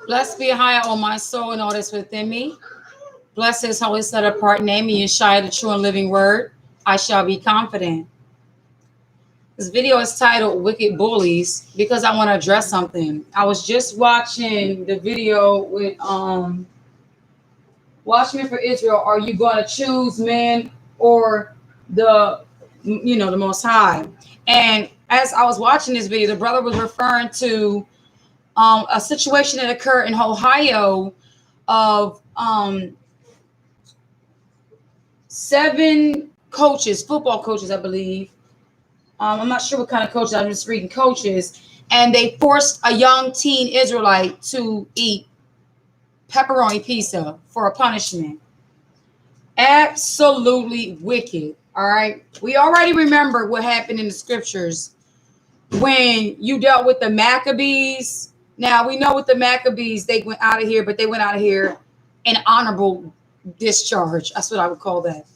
Blessed be higher on my soul and all that's within me. Bless his holy set apart name, and Yeshua, the true and living word. I shall be confident. This video is titled Wicked Bullies because I want to address something. I was just watching the video with Watchmen for Israel. Are you going to choose man or the Most High? And as I was watching this video, the brother was referring to a situation that occurred in Ohio of 7 coaches, football coaches, I believe. I'm not sure what kind of coaches. I'm just reading coaches, and they forced a young teen Israelite to eat pepperoni pizza for a punishment. Absolutely wicked. All right. We already remember what happened in the scriptures when you dealt with the Maccabees. Now we know with the Maccabees, they went out of here, but they went out of here in honorable discharge. That's what I would call that.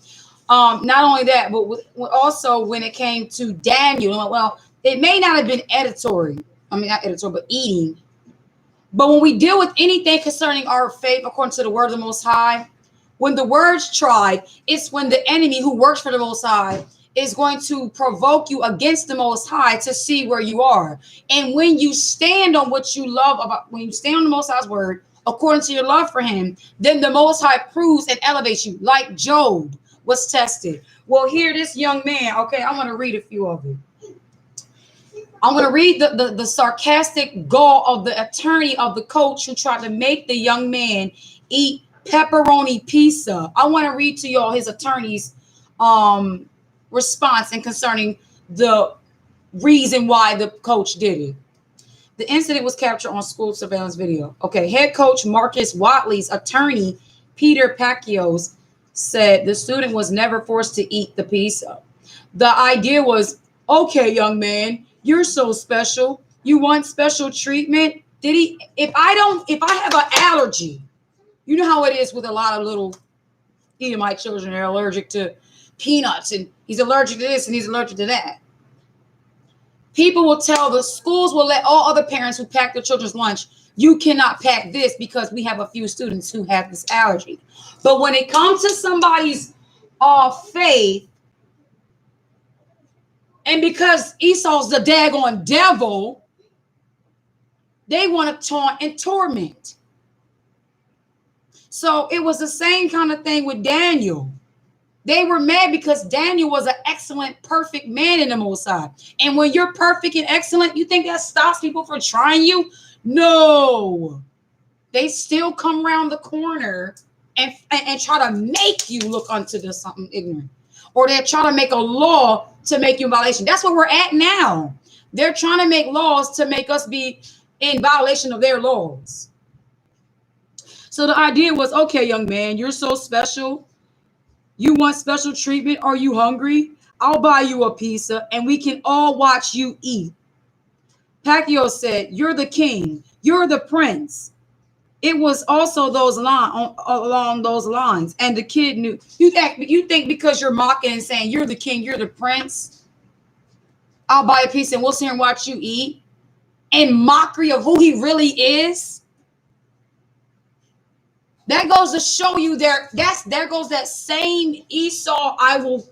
Not only that, but also when it came to Daniel, well, it may not have been editory. I mean, not editorial, but eating. But when we deal with anything concerning our faith, according to the word of the Most High, when the word's tried, it's when the enemy who works for the Most High is going to provoke you against the Most High to see where you are. And when you stand on what you love about, when you stand on the Most High's word, according to your love for him, then the Most High proves and elevates you, like Job was tested. Well, here, this young man, okay, I'm going to read a few of them. I'm going to read the sarcastic gall of the attorney of the coach who tried to make the young man eat pepperoni pizza. I want to read to y'all his attorney's response and concerning the reason why the coach did it. The incident was captured on school surveillance video. Okay, head coach Marcus Watley's attorney, Peter Pacquios, said the student was never forced to eat the pizza. The idea was, okay, young man, you're so special. You want special treatment? Did he? If I have an allergy, you know how it is with a lot of little Edomite children. They're allergic to peanuts, and he's allergic to this, and he's allergic to that. People will tell the schools will let all other parents who pack their children's lunch, you cannot pack this because we have a few students who have this allergy. But when it comes to somebody's faith, and because Esau's the daggone devil, they want to taunt and torment. So it was the same kind of thing with Daniel. They were mad because Daniel was an excellent, perfect man in the Most High. And when you're perfect and excellent, you think that stops people from trying you? No. They still come around the corner and try to make you look unto the something ignorant. Or they try to make a law to make you in violation. That's where we're at now. They're trying to make laws to make us be in violation of their laws. So the idea was, okay, young man, you're so special. You want special treatment? Are you hungry? I'll buy you a pizza and we can all watch you eat. Pacquiao said, you're the king. You're the prince. It was also along those lines. And the kid knew. You think because you're mocking and saying you're the king, you're the prince, I'll buy a pizza and we'll sit here and watch you eat in mockery of who he really is? That goes to show you there goes that same Esau, I will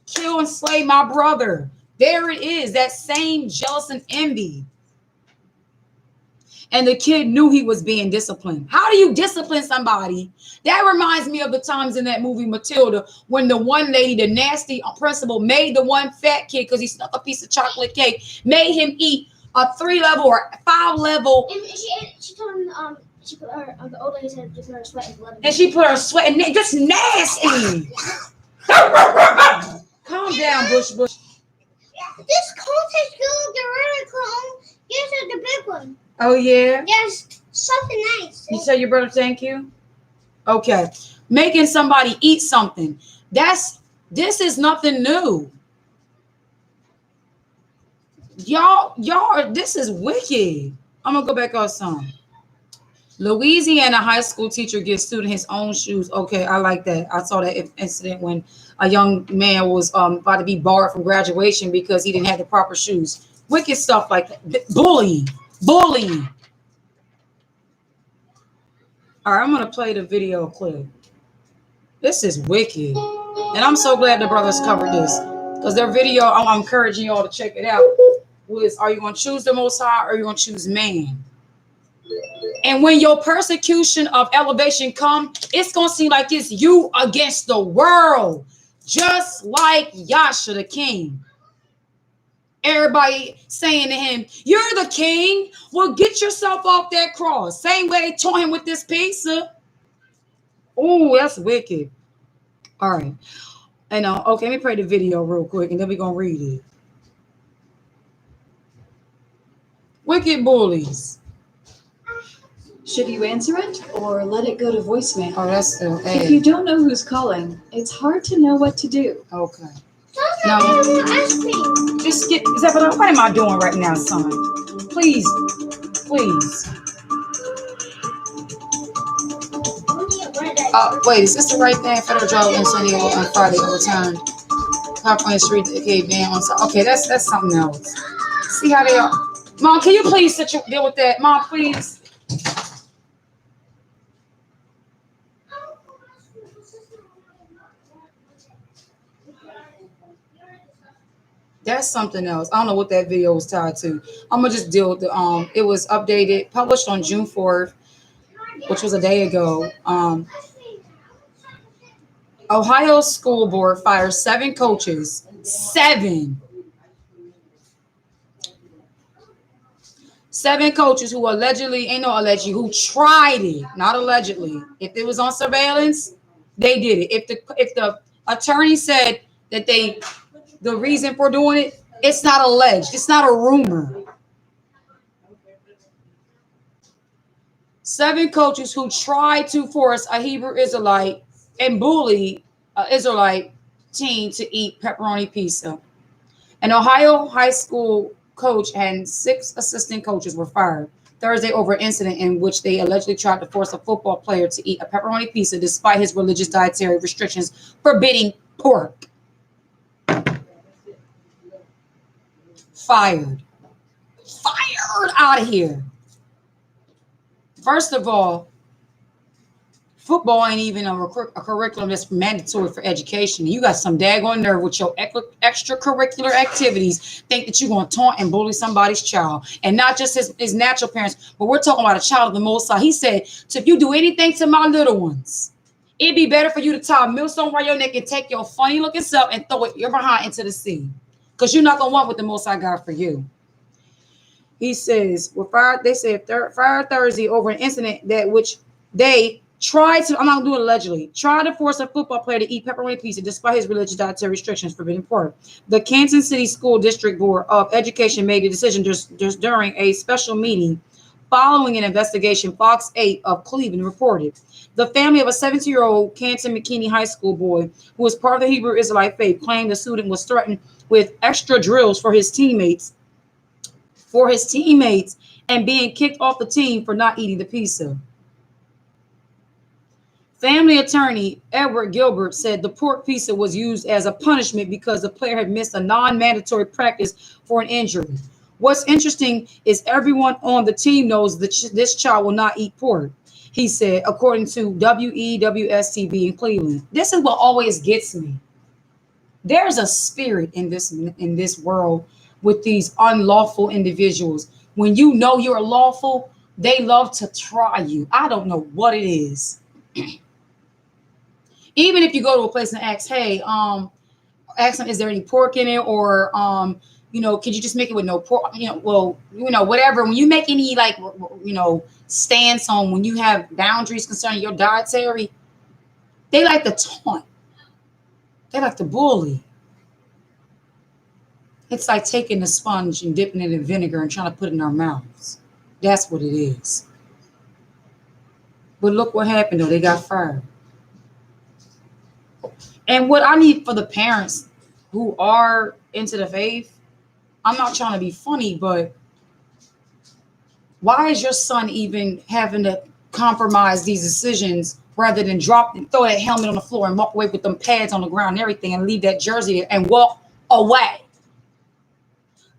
kill and slay my brother. There it is, that same jealous and envy. And the kid knew he was being disciplined. How do you discipline somebody? That reminds me of the times in that movie Matilda when the one lady, the nasty principal, made the one fat kid, because he snuck a piece of chocolate cake, made him eat a 3-level or 5-level. And she told him she put her the old lady said to put her sweat and blood. And she put her sweat and just nasty. Calm down, Bush. This cone tastes good. The red cone. Yes, the big one. Oh yeah. Yes, something nice. You tell your brother thank you. Okay, making somebody eat something. This is nothing new. Y'all, this is wicked. I'm gonna go back on some. Louisiana high school teacher gives student his own shoes. Okay, I like that. I saw that incident when a young man was about to be barred from graduation because he didn't have the proper shoes. Wicked stuff like that. Bullying. Bullying. All right, I'm going to play the video clip. This is wicked. And I'm so glad the brothers covered this. Because their video, I'm encouraging y'all to check it out, was are you going to choose the Most High or are you going to choose man? And when your persecution of elevation come, it's going to seem like it's you against the world. Just like Yasha the king. Everybody saying to him, you're the king. Well, get yourself off that cross. Same way they taught him with this pizza. Oh, that's wicked. All right. And okay, let me play the video real quick and then we're going to read it. Wicked bullies. Should you answer it or let it go to voicemail? Oh, that's still If you don't know who's calling, it's hard to know what to do. okay. No. Just get, Zebedee, what am I doing right now, son? Please, please. Wait, is this the right thing? Federal drug in San Diego on Friday overturned. California Street, okay, ban on. Okay, that's something else. See how they are. Mom, can you please deal with that? Mom, please. That's something else. I don't know what that video was tied to. I'm gonna just deal with the it was updated, published on June 4th, which was a day ago. Ohio School Board fires 7 coaches. 7 coaches who allegedly, who tried it, not allegedly. If it was on surveillance, they did it. If the attorney said that the reason for doing it, it's not alleged. It's not a rumor. 7 coaches who tried to force a Hebrew Israelite and bully an Israelite teen to eat pepperoni pizza. An Ohio high school coach and 6 assistant coaches were fired Thursday over an incident in which they allegedly tried to force a football player to eat a pepperoni pizza despite his religious dietary restrictions forbidding pork. Fired out of here. First of all, football ain't even a curriculum that's mandatory for education. You got some daggone nerve with your extracurricular activities, think that you're going to taunt and bully somebody's child. And not just his natural parents, but we're talking about a child of the Most High. He said, so if you do anything to my little ones, it'd be better for you to tie a millstone around your neck and take your funny looking self and throw it your behind into the sea. Because you're not going to want what the Most High got for you. He says, they said fired Thursday over an incident that which they tried to, I'm not doing allegedly, tried to force a football player to eat pepperoni pizza despite his religious dietary restrictions forbidding pork. The Kansas City School District Board of Education made a decision just during a special meeting following an investigation, Fox 8 of Cleveland reported. The family of a 17-year-old Canton McKinney High School boy who was part of the Hebrew Israelite faith claimed the student was threatened with extra drills for his teammates and being kicked off the team for not eating the pizza. Family attorney Edward Gilbert said the pork pizza was used as a punishment because the player had missed a non-mandatory practice for an injury. What's interesting is everyone on the team knows that this child will not eat pork, he said, according to WEWS-TV in Cleveland. This is what always gets me. There's a spirit in this world with these unlawful individuals. When you know you're lawful, they love to try you. I don't know what it is. Even if you go to a place and ask, hey, ask them, is there any pork in it? Or, could you just make it with no pork? Whatever. When you make any, stance on when you have boundaries concerning your dietary, they like to taunt. They like to bully. It's like taking a sponge and dipping it in vinegar and trying to put it in our mouths. That's what it is. But look what happened, though. They got fired. And what I need for the parents who are into the faith, I'm not trying to be funny, but why is your son even having to compromise these decisions rather than throw that helmet on the floor and walk away with them pads on the ground and everything and leave that jersey there and walk away.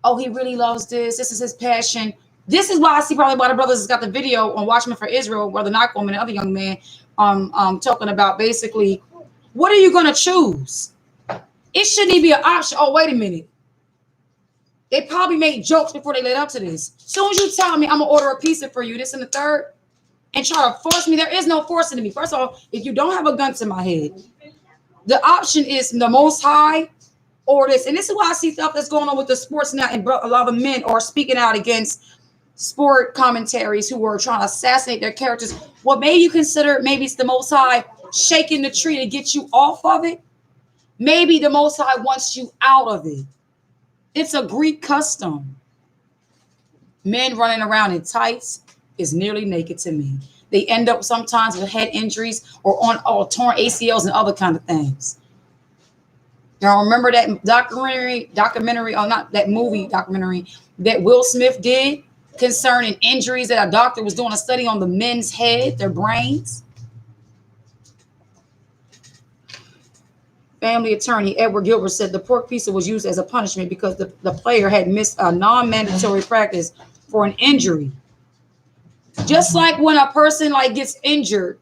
Oh, he really loves this. This is his passion. This is why I see probably why the brothers has got the video on Watchmen for Israel, Brother Nightcomb and the other young man talking about basically, what are you going to choose? It shouldn't even be an option. Oh, wait a minute. They probably made jokes before they led up to this. Soon as you tell me I'm going to order a pizza for you, this and the third, and try to force me, there is no forcing me. First of all, if you don't have a gun to my head, the option is the Most High or this. And this is why I see stuff that's going on with the sports now, and a lot of men are speaking out against sport commentaries who are trying to assassinate their characters. What made you consider maybe it's the Most High shaking the tree to get you off of it? Maybe the Most High wants you out of it. It's a Greek custom. Men running around in tights is nearly naked to me. They end up sometimes with head injuries or torn ACLs and other kind of things. Y'all remember that documentary, or not that movie documentary that Will Smith did concerning injuries that a doctor was doing a study on the men's head, their brains? Family attorney Edward Gilbert said the pork pizza was used as a punishment because the player had missed a non-mandatory practice for an injury. Just like when a person gets injured,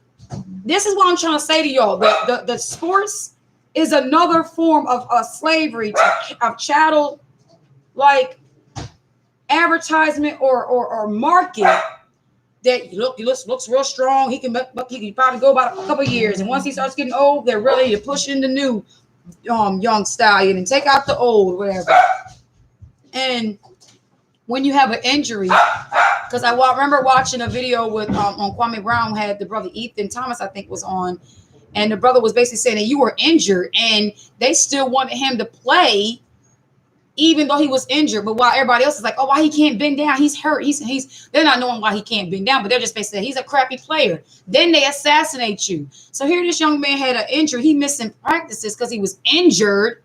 this is what I'm trying to say to y'all. The sports is another form of slavery, of chattel, advertisement or market that looks real strong. He can probably go about a couple of years, and once he starts getting old, they're ready to push in the new young stallion and take out the old, whatever. And when you have an injury, because I remember watching a video with on Kwame Brown, had the brother Ethan Thomas, I think, was on, and the brother was basically saying that you were injured, and they still wanted him to play even though he was injured. But while everybody else is like, oh, why he can't bend down? He's hurt. They're not knowing why he can't bend down, but they're just basically saying he's a crappy player. Then they assassinate you. So here this young man had an injury. He missed some practices because he was injured.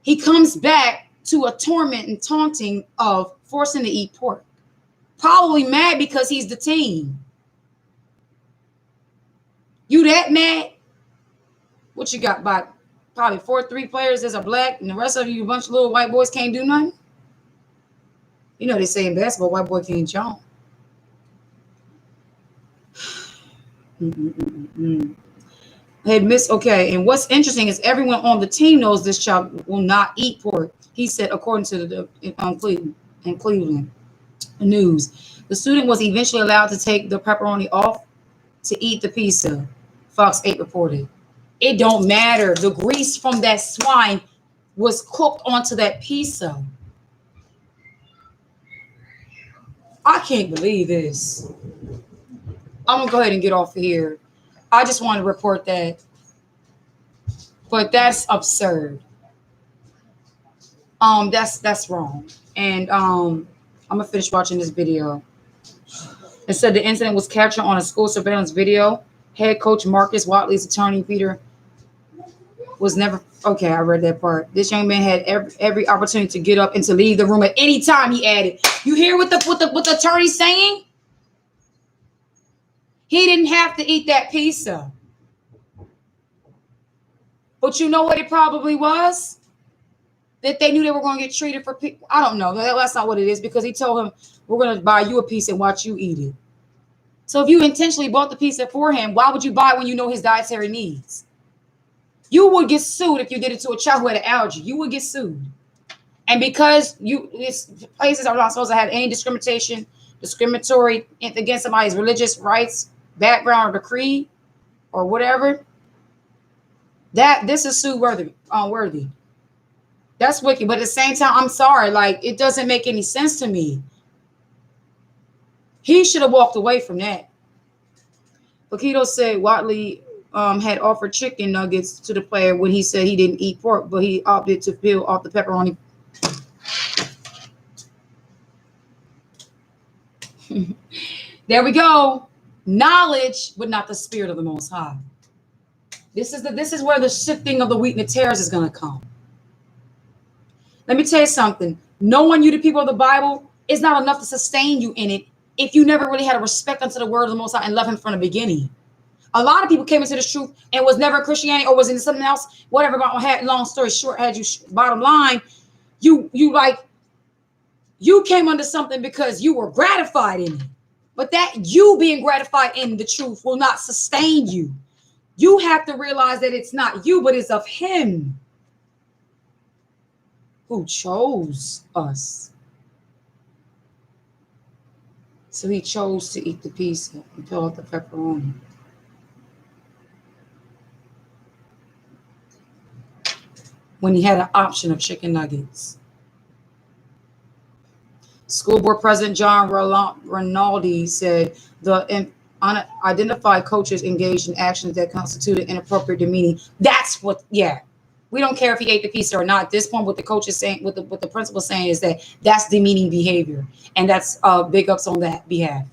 He comes back to a torment and taunting of forcing to eat pork. Probably mad because he's the team. You that mad? What you got, by probably 3 players that are black, and the rest of you a bunch of little white boys can't do nothing? You know they say in basketball, white boy can't jump. Had missed. Okay, and what's interesting is everyone on the team knows this child will not eat pork. He said, according to the Cleveland News, the student was eventually allowed to take the pepperoni off to eat the pizza. Fox 8 reported. It don't matter. The grease from that swine was cooked onto that pizza. I can't believe this. I'm gonna go ahead and get off of here. I just want to report that. But that's absurd. That's wrong. And I'm gonna finish watching this video. It said the incident was captured on a school surveillance video. Head coach Marcus Watley's attorney Peter was never okay. I read that part. This young man had every opportunity to get up and to leave the room at any time. He added, "You hear what the attorney's saying? He didn't have to eat that pizza, but you know what it probably was? That they knew they were going to get treated for. I don't know. That's not what it is, because he told him, we're going to buy you a piece and watch you eat it. So if you intentionally bought the pizza for him, why would you buy it when you know his dietary needs? You would get sued if you did it to a child who had an allergy. You would get sued. And because places are not supposed to have any discriminatory against somebody's religious rights, background, or creed, or whatever, that this is sue worthy. That's wicked. But at the same time, I'm sorry, it doesn't make any sense to me. He should have walked away from that. Paquito said Watley had offered chicken nuggets to the player when he said he didn't eat pork, but he opted to peel off the pepperoni. There we go. Knowledge, but not the spirit of the Most High. This is where the shifting of the wheat and the tares is going to come. Let me tell you something. Knowing you, the people of the Bible, is not enough to sustain you in it if you never really had a respect unto the word of the Most High and love him from the beginning. A lot of people came into this truth and was never Christianity or was into something else, whatever. But had, long story short, had you bottom line, you came under something because you were gratified in it. But that you being gratified in the truth will not sustain you. You have to realize that it's not you, but it's of him who chose us. So he chose to eat the pizza and peel out the pepperoni. When he had an option of chicken nuggets. School board president John Rinaldi said the unidentified coaches engaged in actions that constituted inappropriate demeaning. That's what, yeah. We don't care if he ate the pizza or not. At this point, what the coach is saying, what the principal is saying is that that's demeaning behavior. And that's big ups on that behalf.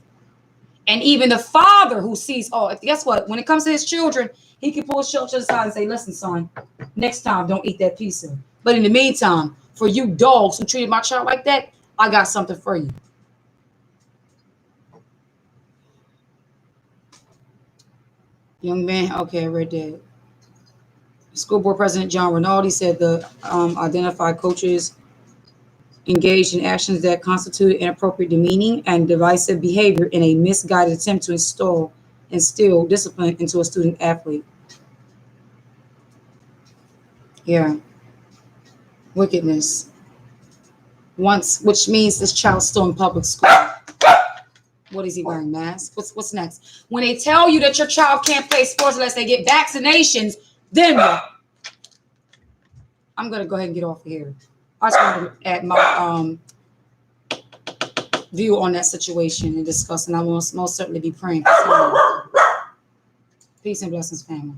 And even the father who sees, guess what? When it comes to his children, he can pull his children aside and say, listen, son, next time don't eat that pizza. But in the meantime, for you dogs who treated my child like that, I got something for you. Young man, okay, I read that. School board president John Rinaldi said the identified coaches engaged in actions that constituted inappropriate demeaning and divisive behavior in a misguided attempt to instill discipline into a student athlete. Yeah. Wickedness. Which means this child's still in public school. What is he wearing? Mask? What's next? When they tell you that your child can't play sports unless they get vaccinations, then what? I'm gonna go ahead and get off of here. I just want to add my view on that situation and discuss, and I will most certainly be praying for someone. Peace and blessings, family.